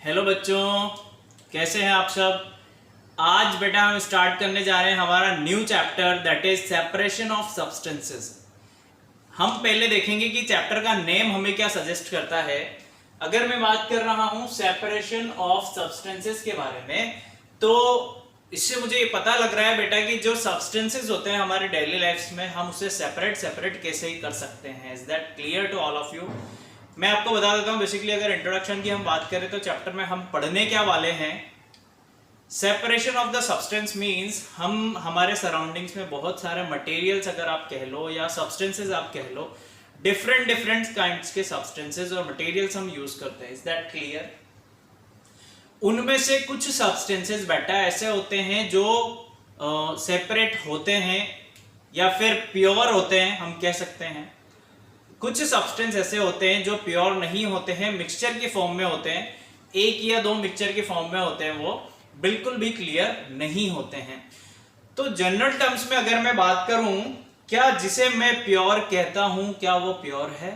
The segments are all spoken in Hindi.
हेलो बच्चों, कैसे हैं आप सब। आज बेटा हम स्टार्ट करने जा रहे हैं हमारा new chapter that is separation of substances. हम पहले देखेंगे कि चैप्टर का नेम हमें क्या सजेस्ट करता है। अगर मैं बात कर रहा हूं सेपरेशन ऑफ सब्सटेंसेस के बारे में, तो इससे मुझे ये पता लग रहा है बेटा कि जो सब्सटेंसेस होते हैं हमारे डेली लाइफ में, हम उसे सेपरेट कैसे ही कर सकते हैं। Is that clear to all of you. मैं आपको बता देता हूं, बेसिकली अगर इंट्रोडक्शन की हम बात करें तो चैप्टर में हम पढ़ने क्या वाले हैं। Separation of the substance means हम हमारे सराउंडिंग्स में बहुत सारे मटेरियल्स अगर आप कह लो या सब्सटेंसेस आप कह लो, डिफरेंट काइंड्स के सब्सटेंसेस और मटेरियल्स हम यूज करते हैं। Is that clear. उनमें से कुछ सब्सटेंसेस बेटा ऐसे होते हैं जो सेपरेट होते हैं या फिर प्योर होते हैं, हम कह सकते हैं। कुछ सब्सटेंस ऐसे होते हैं जो प्योर नहीं होते हैं, मिक्सचर की फॉर्म में होते हैं, एक या दो मिक्सचर की फॉर्म में होते हैं, वो बिल्कुल भी क्लियर नहीं होते हैं। तो जनरल टर्म्स में अगर मैं बात करूं, क्या जिसे मैं प्योर कहता हूं क्या वो प्योर है?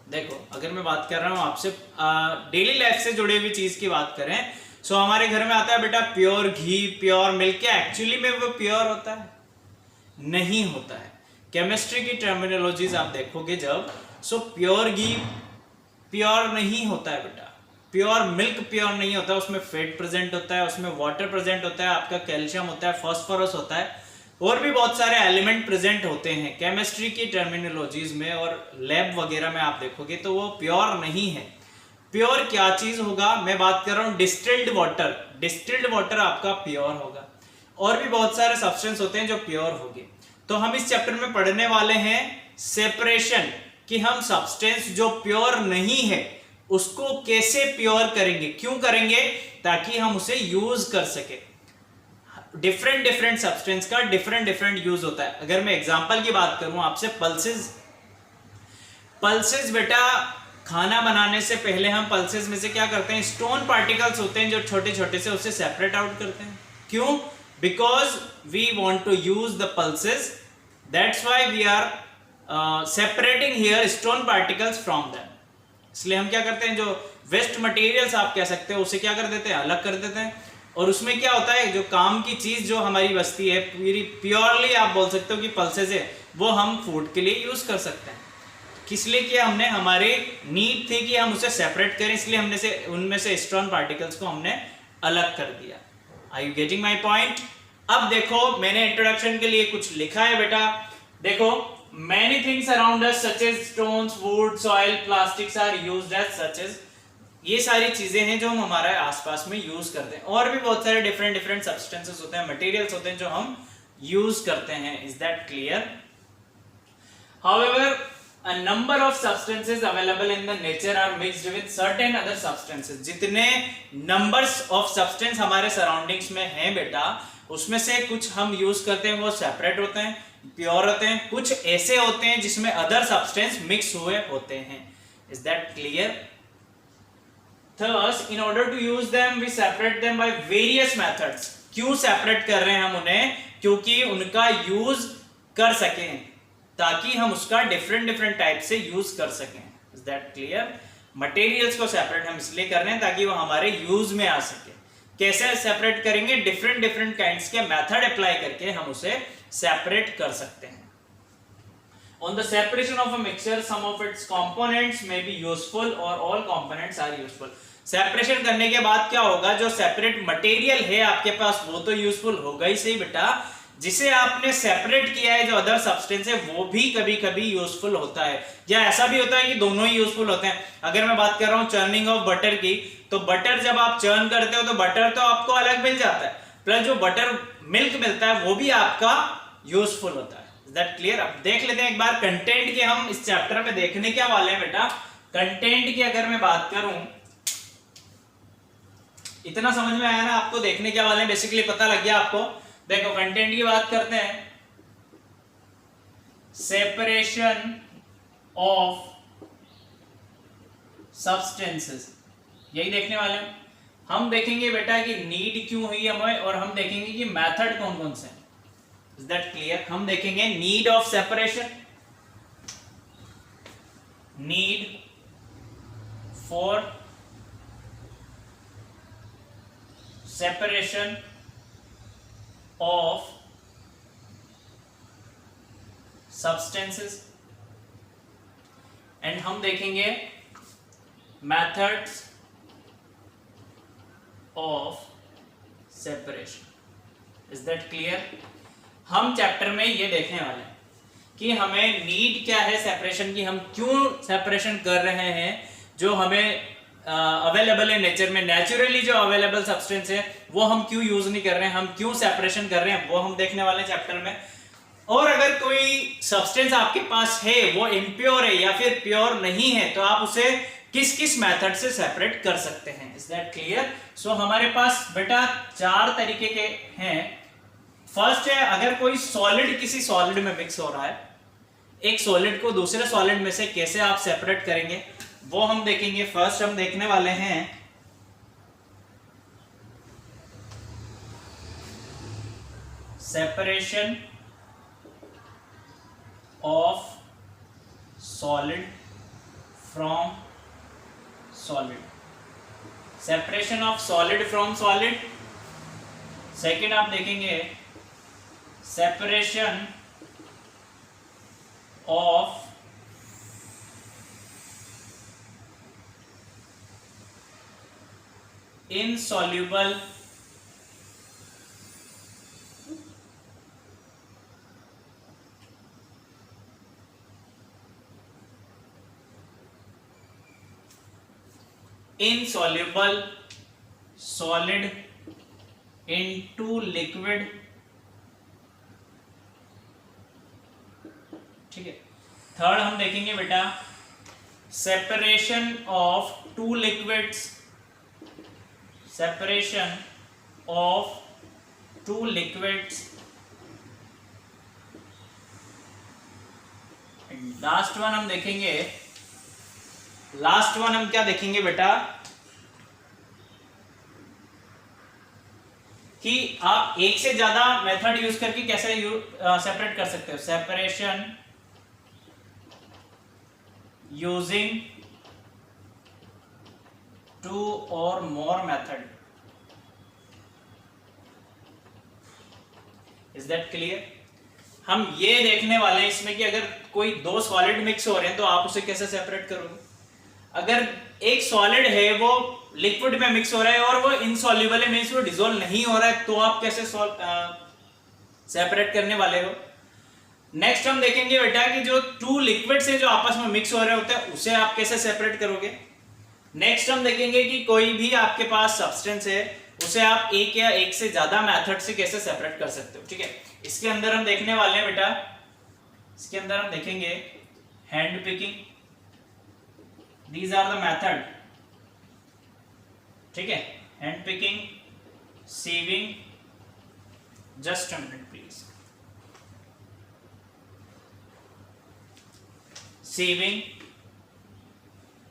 देखो, अगर मैं बात कर रहा हूं आपसे डेली लाइफ से जुड़ी हुई चीज की बात करें, सो हमारे घर में आता है बेटा प्योर घी, प्योर मिल्क। क्या एक्चुअली में वो प्योर होता है? नहीं होता है। केमिस्ट्री की टर्मिनोलॉजीज आप देखोगे जब, सो प्योर घी प्योर नहीं होता है बेटा, प्योर मिल्क प्योर नहीं होता, उसमें फैट प्रेजेंट होता है, उसमें वाटर प्रेजेंट होता है, आपका कैल्शियम होता है, फास्फोरस होता है, और भी बहुत सारे एलिमेंट प्रेजेंट होते हैं केमिस्ट्री की टर्मिनोलॉजीज में। और लैब वगैरह में आप देखोगे तो वो प्योर नहीं है। प्योर क्या चीज होगा? मैं बात कर रहा हूं डिस्टिल्ड वाटर। डिस्टिल्ड वाटर आपका प्योर होगा, और भी बहुत सारे सब्सटेंस होते हैं जो प्योर होंगे। तो हम इस चैप्टर में पढ़ने वाले हैं सेपरेशन, कि हम सब्सटेंस जो प्योर नहीं है उसको कैसे प्योर करेंगे, क्यों करेंगे, ताकि हम उसे यूज कर सके। डिफरेंट सब्सटेंस का डिफरेंट यूज होता है। अगर मैं एग्जांपल की बात करूं आपसे, पल्सेस बेटा, खाना बनाने से पहले हम पल्सेस में से क्या करते हैं, स्टोन पार्टिकल्स होते हैं जो छोटे छोटे से, उसे सेपरेट आउट करते हैं। क्यों? Because we want to use the pulses, that's why we are separating here stone particles from them. इसलिए हम क्या करते हैं, जो वेस्ट मटेरियल्स आप कह सकते हो उसे क्या कर देते हैं, अलग कर देते हैं। और उसमें क्या होता है, जो काम की चीज जो हमारी बचती है, प्योरली आप बोल सकते हो कि पल्सेस है, वो हम फूड के लिए यूज कर सकते हैं। किस लिए किया हमने? हमारी नीड थी कि हम उसे सेपरेट करें, इसलिए हमने से उनमें से स्टोन पार्टिकल्स को हमने अलग कर दिया। Are you getting my point? अब देखो, मैंने इंट्रोडक्शन के लिए कुछ लिखा है बेटा। देखो, many things around us such as stones, wood, soil, plastics are used as such as, ये सारी चीजें हैं जो हम हमारे आसपास में यूज करते हैं। और भी बहुत सारे डिफरेंट सब्सटेंसेस होते हैं, मटेरियल्स होते हैं जो हम यूज करते हैं। Is that clear? However, a number of substances available in the nature are mixed with certain other substances. जितने numbers of substance हमारे surroundings में हैं बेटा, उसमें से कुछ हम यूज करते हैं वो सेपरेट होते हैं, प्योर होते हैं, कुछ ऐसे होते हैं जिसमें अदर सब्सटेंस मिक्स हुए होते हैं। Is that clear? Thus, in order to use them, we separate them by various methods. क्यों सेपरेट कर रहे हैं हम उन्हें? क्योंकि उनका यूज कर सकें, ताकि हम उसका डिफरेंट टाइप से यूज कर सकें। Is that clear? मटेरियल्स को सेपरेट हम इसलिए कर रहे हैं ताकि वो हमारे यूज में आ सके। कैसे सेपरेट करेंगे? डिफरेंट काइंड्स के मेथड अप्लाई करके हम उसे सेपरेट कर सकते हैं। On the separation of a mixture, some of its components may be useful or all components are useful. Separation करने के बाद क्या होगा, जो सेपरेट मटेरियल है आपके पास वो तो यूजफुल होगा ही सही बेटा, जिसे आपने सेपरेट किया है जो अदर सब्सटेंस है वो भी कभी कभी यूजफुल होता है, या ऐसा भी होता है कि दोनों ही यूजफुल होते हैं। अगर मैं बात कर रहा हूं चर्निंग ऑफ बटर की, तो बटर जब आप चर्न करते हो तो बटर तो आपको अलग मिल जाता है, प्लस जो बटर मिल्क मिलता है वो भी आपका यूजफुल होता है। Is that clear? अब देख लेते हैं एक बार कंटेंट के, हम इस चैप्टर में देखने क्या वाले हैं बेटा। कंटेंट की अगर मैं बात करूं, इतना समझ में आया ना आपको, देखने क्या वाले हैं, बेसिकली पता लग गया आपको। देखो, कंटेंट की बात करते हैं, सेपरेशन ऑफ सब्सटेंसेस, यही देखने वाले हैं हम। देखेंगे बेटा कि नीड क्यों हुई हमें, और हम देखेंगे कि मेथड कौन कौन से हैं। Is that clear? हम देखेंगे need of separation, need for separation of substances and हम देखेंगे methods of separation. Is that clear? हम चैप्टर में ये देखने वाले हैं कि हमें नीड क्या है सेपरेशन की, हम क्यों सेपरेशन कर रहे हैं, जो हमें अवेलेबल है नेचर में, नेचुरली जो अवेलेबल सब्सटेंस है वो हम क्यों यूज नहीं कर रहे हैं, हम क्यों सेपरेशन कर रहे हैं, वो हम देखने वाले चैप्टर में। और अगर कोई सब्सटेंस आपके पास है वो इम्प्योर है या फिर प्योर नहीं है तो आप उसे किस किस मेथड से सेपरेट कर सकते हैं। Is that clear? सो हमारे पास बेटा 4 तरीके के हैं। फर्स्ट है, अगर कोई सॉलिड किसी सॉलिड में मिक्स हो रहा है, एक सॉलिड को दूसरे सॉलिड में से कैसे आप सेपरेट करेंगे वो हम देखेंगे। फर्स्ट हम देखने वाले हैं separation of solid from solid, separation of solid from solid. Second आप देखेंगे separation of insoluble solid into liquid। ठीक है। थर्ड हम देखेंगे बेटा separation of 2 liquids, separation of 2 liquids। Last one हम देखेंगे, लास्ट वन हम क्या देखेंगे बेटा कि आप एक से ज्यादा मेथड यूज करके कैसे सेपरेट कर सकते हो। Separation using 2 or more method। Is that clear? हम ये देखने वाले हैं इसमें कि अगर कोई 2 सॉलिड मिक्स हो रहे हैं तो आप उसे कैसे सेपरेट करोगे। अगर एक सॉलिड है वो लिक्विड में मिक्स हो रहा है और वो इनसॉल्युबल है, मींस वो डिसॉल्व नहीं हो रहा है, तो आप कैसे सेपरेट करने वाले हो। नेक्स्ट हम देखेंगे बेटा कि जो 2 लिक्विड्स है जो आपस में मिक्स हो रहे होते हैं उसे आप कैसे सेपरेट करोगे। नेक्स्ट हम देखेंगे कि कोई भी आपके पास सब्सटेंस है उसे आप एक या एक से ज्यादा मेथड से कैसे सेपरेट कर सकते हो। ठीक है, इसके अंदर हम देखने वाले हैं बेटा, इसके अंदर हम देखेंगे hand picking, these are the method. ठीक है, hand picking, sieving, just a minute please, sieving,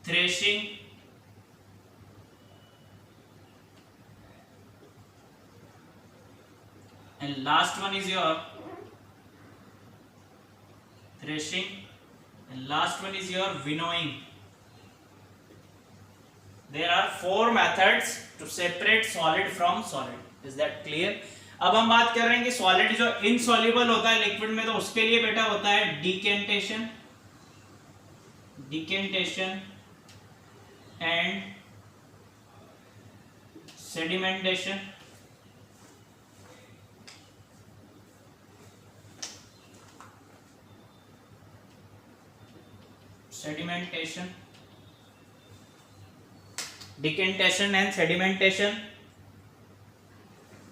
threshing, and last one is your threshing and last one is your winnowing। there are 4 methods to separate solid from solid। is that clear? अब हम बात कर रहे हैं कि सॉलिड जो इनसॉल्युबल होता है लिक्विड में, तो उसके लिए बेटा होता है decantation, decantation and sedimentation. Sedimentation, decantation and sedimentation.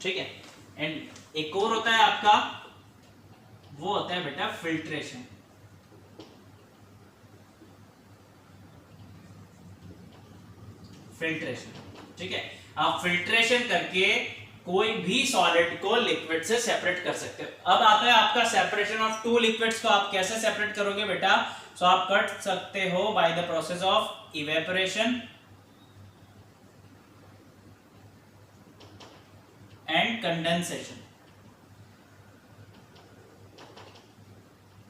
ठीक है, एंड एक और होता है आपका, वो होता है बेटा फिल्ट्रेशन। फिल्ट्रेशन, ठीक है, आप फिल्ट्रेशन करके कोई भी सॉलिड को लिक्विड से सेपरेट कर सकते हो। अब आता है आपका सेपरेशन ऑफ 2 लिक्विड्स को आप कैसे सेपरेट करोगे बेटा। सो आप कर सकते हो by the process of evaporation and condensation.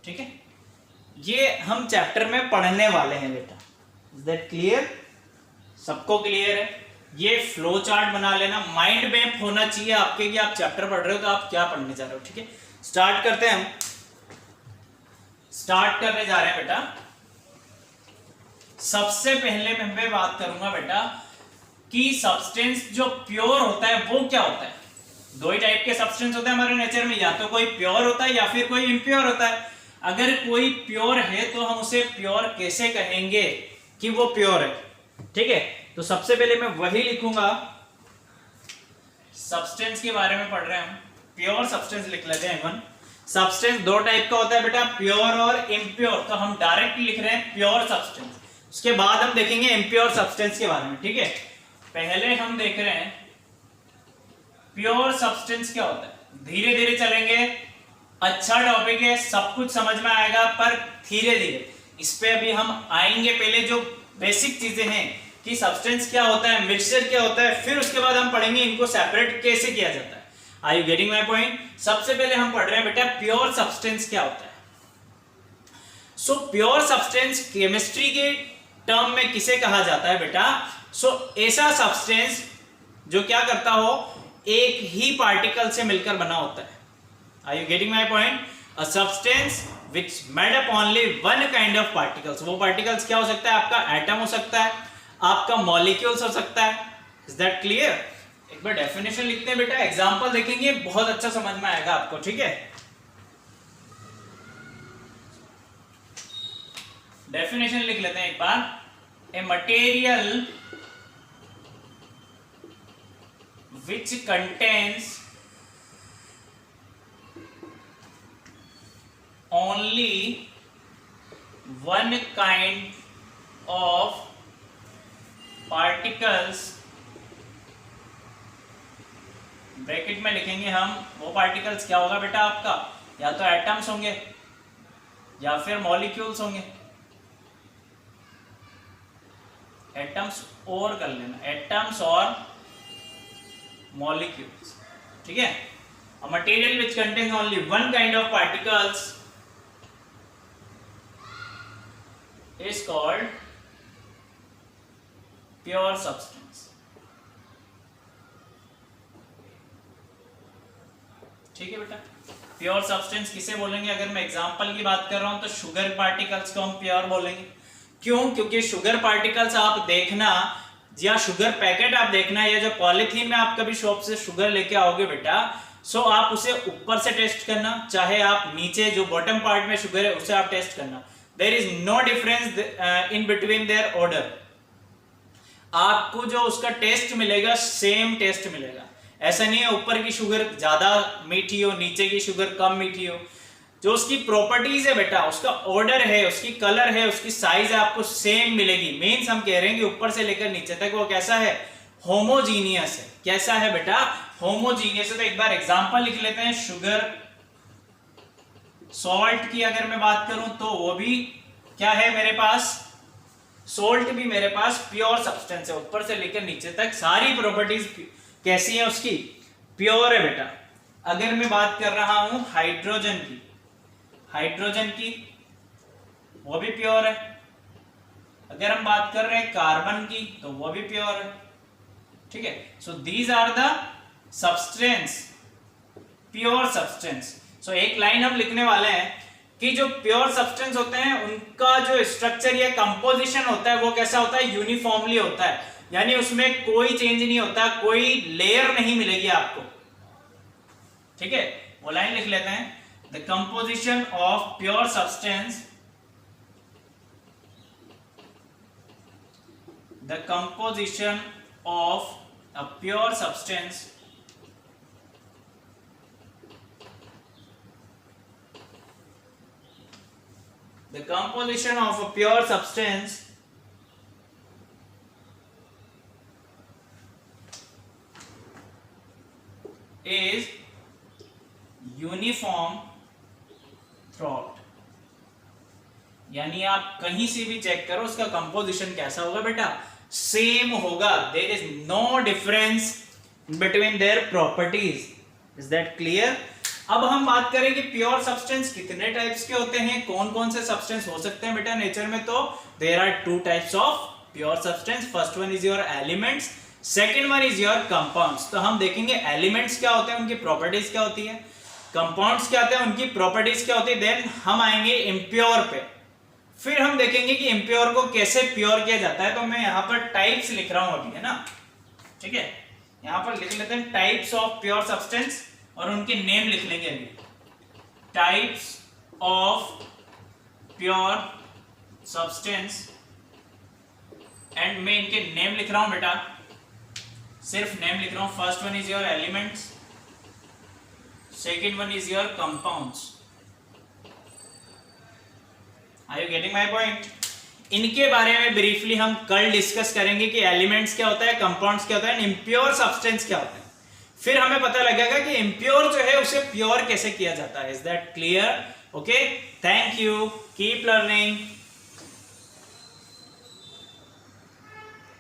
ठीक है, ये हम चैप्टर में पढ़ने वाले हैं बेटा। Is that clear? सबको क्लियर है? ये फ्लो चार्ट बना लेना, माइंड मैप होना चाहिए आपके कि आप चैप्टर पढ़ रहे हो तो आप क्या पढ़ने जा रहे हो। ठीक है, स्टार्ट करते हैं हम। स्टार्ट करने जा रहे हैं बेटा। सबसे पहले मैं बात करूंगा बेटा कि सब्सटेंस जो प्योर होता है वो क्या होता है। दो ही टाइप के सब्सटेंस होते हैं हमारे नेचर में, या तो कोई प्योर होता है या फिर कोई इम्प्योर होता है। अगर कोई प्योर है तो हम उसे प्योर कैसे कहेंगे कि वो प्योर है। ठीक है, तो सबसे पहले मैं वही लिखूंगा, सब्सटेंस के बारे में पढ़ रहे हैं हम, प्योर सब्सटेंस लिख लेते हैं। वन सब्सटेंस दो टाइप का होता है बेटा, प्योर और इम्प्योर, तो हम डायरेक्ट लिख रहे हैं प्योर सब्सटेंस। उसके बाद हम देखेंगे इम्प्योर सब्सटेंस के बारे में। ठीक है, पहले हम देख रहे हैं प्योर सब्सटेंस क्या होता है। धीरे धीरे चलेंगे, अच्छा टॉपिक है, सब कुछ समझ में आएगा, पर धीरे धीरे इस पे अभी हम आएंगे। पहले जो बेसिक चीजें हैं कि सब्सटेंस क्या होता है, मिक्सचर क्या होता है, फिर उसके बाद हम पढ़ेंगे इनको सेपरेट कैसे किया जाता है। Are you getting my point? सबसे पहले हम पढ़ रहे हैं बेटा प्योर सब्सटेंस क्या होता है। सो प्योर सब्सटेंस केमिस्ट्री के टर्म में किसे कहा जाता है बेटा? सो ऐसा सब्सटेंस जो क्या करता हो, एक ही पार्टिकल से मिलकर बना होता है। Are you getting my point? A substance which made up only one kind of particles। वो पार्टिकल्स क्या हो सकता है? आपका एटम हो सकता है, आपका मॉलिक्यूल्स हो सकता है। Is that clear? एक बार डेफिनेशन लिखते हैं बेटा, एग्जांपल देखेंगे, बहुत अच्छा समझ में आएगा आपको। ठीक है, डेफिनेशन लिख लेते हैं एक बार। A material which contains only one kind of particles, bracket में लिखेंगे हम, वो पार्टिकल्स क्या होगा बेटा आपका? या तो एटम्स होंगे या फिर मॉलिक्यूल्स होंगे। एटम्स और कर लेना, एटम्स और मॉलिक्यूल्स। ठीक है, a material which contains only one kind of particles is called pure substance। ठीक है बेटा, प्योर सब्सटेंस किसे बोलेंगे? अगर मैं एग्जांपल की बात कर रहा हूं तो शुगर पार्टिकल्स को हम प्योर बोलेंगे। क्यों? क्योंकि शुगर पार्टिकल्स आप देखना, या शुगर पैकेट आप देखना, या जो पॉलीथीन में आप कभी शॉप से शुगर लेके आओगे बेटा, सो आप उसे ऊपर से टेस्ट करना, चाहे आप नीचे जो बॉटम पार्ट में शुगर है उसे आप टेस्ट करना। There is no difference in between their order. आपको जो उसका टेस्ट मिलेगा सेम टेस्ट मिलेगा। ऐसा नहीं है ऊपर की शुगर ज्यादा मीठी हो, नीचे की शुगर कम मीठी हो। जो उसकी प्रॉपर्टीज है बेटा, उसका ऑर्डर है, उसकी कलर है, उसकी साइज है, आपको सेम मिलेगी। मीन्स हम कह रहे हैं कि ऊपर से लेकर नीचे तक वो कैसा है? होमोजीनियस है। कैसा है बेटा? होमोजीनियस है। तो एक बार एग्जांपल लिख लेते हैं। शुगर, सॉल्ट की अगर मैं बात करूं तो वो भी क्या है मेरे पास? सॉल्ट भी मेरे पास प्योर सब्सटेंस है, ऊपर से लेकर नीचे तक सारी प्रॉपर्टीज कैसी है उसकी? प्योर है बेटा। अगर मैं बात कर रहा हूं हाइड्रोजन की, हाइड्रोजन की वो भी प्योर है। अगर हम बात कर रहे हैं कार्बन की तो वो भी प्योर है। ठीक है, so these are the substance, pure substance. So एक लाइन हम लिखने वाले हैं कि जो प्योर सब्सटेंस होते हैं उनका जो स्ट्रक्चर या कंपोजिशन होता है वो कैसा होता है? यूनिफॉर्मली होता है, यानी उसमें कोई चेंज नहीं होता, कोई लेयर नहीं मिलेगी आपको। ठीक है, वो लाइन लिख लेते हैं। The composition of pure substance, the composition of a pure substance the composition of a pure substance is uniform throughout. यानी आप कहीं से भी चेक करो उसका कंपोजिशन कैसा होगा बेटा? सेम होगा। There is no difference between their properties. Is that clear? अब हम बात करें कि प्योर सब्सटेंस कितने टाइप्स के होते हैं, कौन कौन से सब्सटेंस हो सकते हैं बेटा नेचर में। तो there are two types of pure substance. First one is your elements, second one is your compounds. तो हम देखेंगे एलिमेंट्स क्या होते हैं, उनकी प्रॉपर्टीज क्या होती है, कंपाउंड्स क्या होते हैं, उनकी प्रॉपर्टीज क्या होती है। देन हम आएंगे इम्प्योर पे, फिर हम देखेंगे कि इम्प्योर को कैसे प्योर किया जाता है। तो मैं यहाँ पर टाइप्स लिख रहा हूं अभी, है ना, ठीक है, यहाँ पर लिख लेते हैं टाइप्स ऑफ प्योर सब्सटेंस और उनके नेम लिख लेंगे अभी, types of pure substance and मैं इनके नेम लिख रहा हूं बेटा, सिर्फ नेम लिख रहा हूं। First one is your elements, second one is your compounds. Are you getting my point? इनके बारे में ब्रीफली हम कल डिस्कस करेंगे कि एलिमेंट्स क्या होता है, कंपाउंड्स क्या होता है, इम्प्योर सब्सटेंस क्या होता है। फिर हमें पता लगेगा कि इम्प्योर जो है उसे प्योर कैसे किया जाता है। Is that clear? Okay, thank you, keep learning.